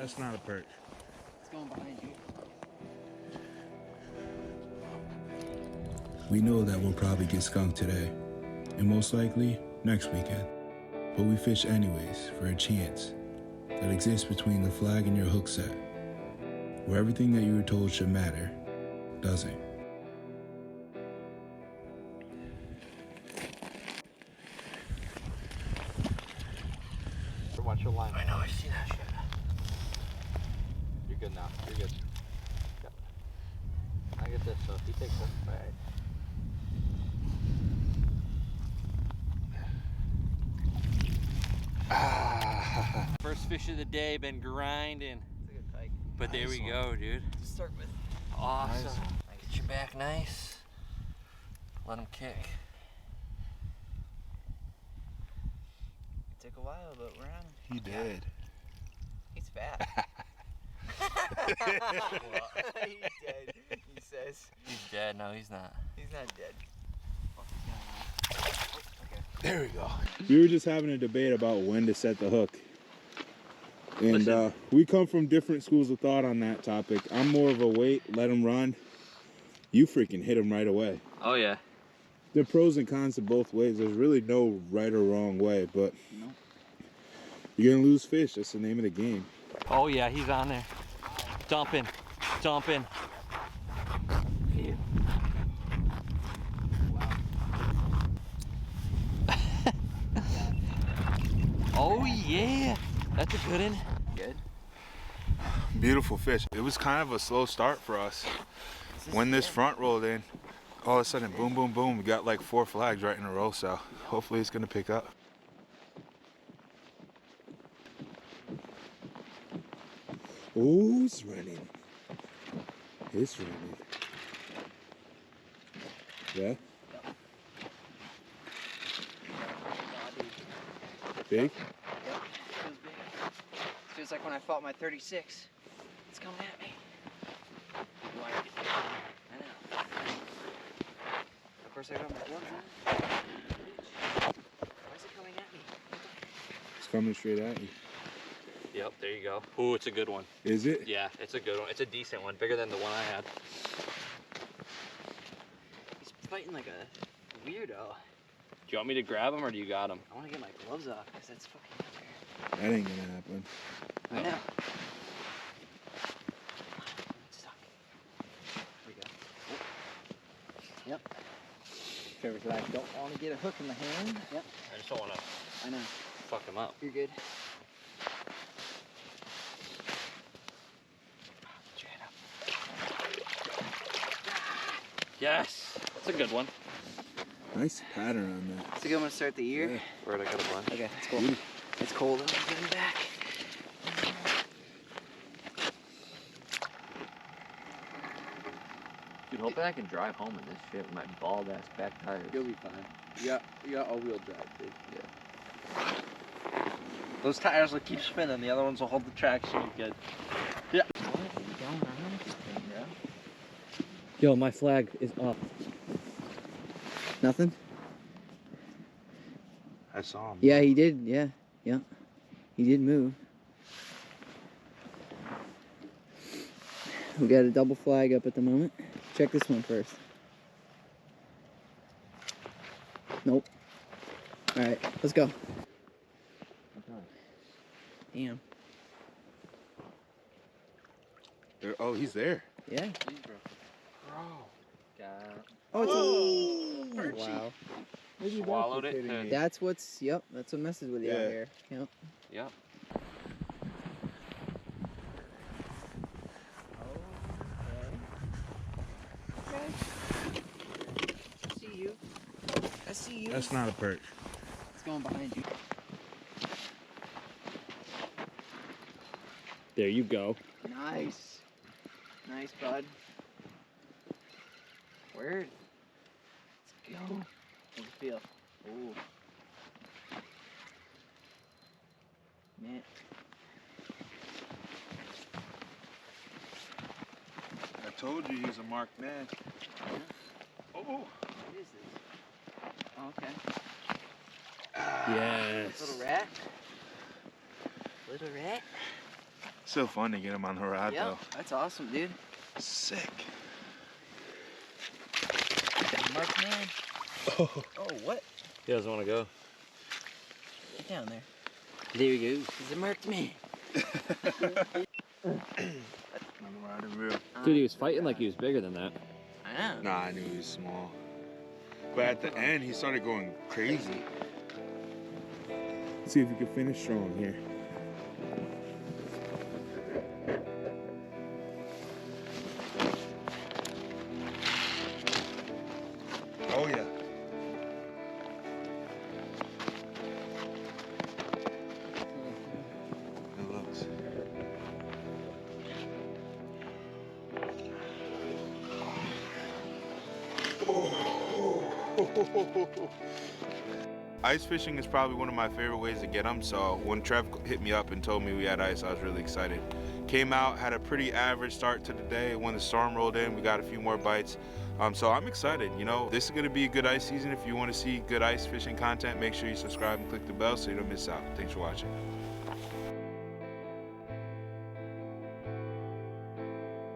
That's not a perch. It's going behind you. We know that we'll probably get skunked today, and most likely next weekend. But we fish anyways for a chance that exists between the flag and your hook set, where everything that you were told should matter doesn't. Watch your line. I know, I see that shit. You're good now. You're good. Yep. I get this, so if he takes this, alright. First fish of the day, been grinding. It's a good pike. But there we go, dude. To start with. Awesome. Nice. I get your back nice. Let him kick. It took a while, but we're on him. He did. He's fat. He's dead, he says. He's dead. No, he's not. He's not dead. There we go. We were just having a debate about when to set the hook. And we come from different schools of thought on that topic. I'm more of a wait, let him run. You freaking hit him right away. Oh, yeah. There are pros and cons to both ways. There's really no right or wrong way, but you're going to lose fish. That's the name of the game. Oh, yeah, he's on there. Dumping. Dumping. Oh, yeah. That's a good one. Good. Beautiful fish. It was kind of a slow start for us. When this front rolled in, all of a sudden, boom, boom, boom, we got like 4 flags right in a row, so hopefully it's gonna pick up. Oh, it's running. It's running. Yeah? Big? Yep, feels big. Feels like when I fought my 36. It's coming at me. You want to get it? I know. Of course I got my gloves on. Why is it coming at me? It's coming straight at you. Yep, there you go. Ooh, it's a good one. Is it? Yeah, it's a good one. It's a decent one, bigger than the one I had. He's fighting like a weirdo. Do you want me to grab him or do you got him? I want to get my gloves off because that's fucking out there. That ain't gonna happen. I know. It's stuck. There we go. Oh. Yep. Trevor's like, don't want to get a hook in the hand. Yep. I just don't want to I know. fuck him up. You're good. Put your head up. Yes, that's a good one. Nice pattern on that. It's a good one to start the year. Yeah. Where'd I got a bunch? Okay, it's cool. It's cold and I'm getting back. Dude, hopefully I can drive home in this shit with my bald ass back tires. You'll be fine. You got all-wheel drive, dude. Yeah. Those tires will keep spinning. The other ones will hold the traction. You're good. Yeah. What are you going around with this thing, bro? Yo, my flag is up. Nothing? I saw him. Yeah, he did. Yeah. Yeah. He did move. We got a double flag up at the moment. Check this one first. Nope. Alright, let's go. Damn. Oh, he's there. Yeah. Jeez, bro. Oh, it's a... Wow. Swallowed it. That's what's... Yep, that's what messes with you out Yeah. here. Yep. Yep. Okay. I see you. I see you. That's not a perch. It's going behind you. There you go. Nice. Nice, bud. Word. Let's go. How's it feel? Ooh. Man. I told you he's a marked man. Oh. What is this? Oh, okay. Yes. Little rat. Little rat. Still fun to get him on the rod Yeah, though. that's awesome, dude. Sick. Mark man. Oh. Oh, what? He doesn't want to go. Get down there. There he goes. He's a marked man. Dude, he was fighting like he was bigger than that. I know. Nah, I knew he was small. But at the end, he started going crazy. Let's see if we can finish strong here. Oh yeah. Good looks. Ice fishing is probably one of my favorite ways to get them. So when Trev hit me up and told me we had ice, I was really excited. Came out, had a pretty average start to the day. When the storm rolled in, we got a few more bites. So I'm excited. You know, this is gonna be a good ice season. If you want to see good ice fishing content, make sure you subscribe and click the bell so you don't miss out. Thanks for watching.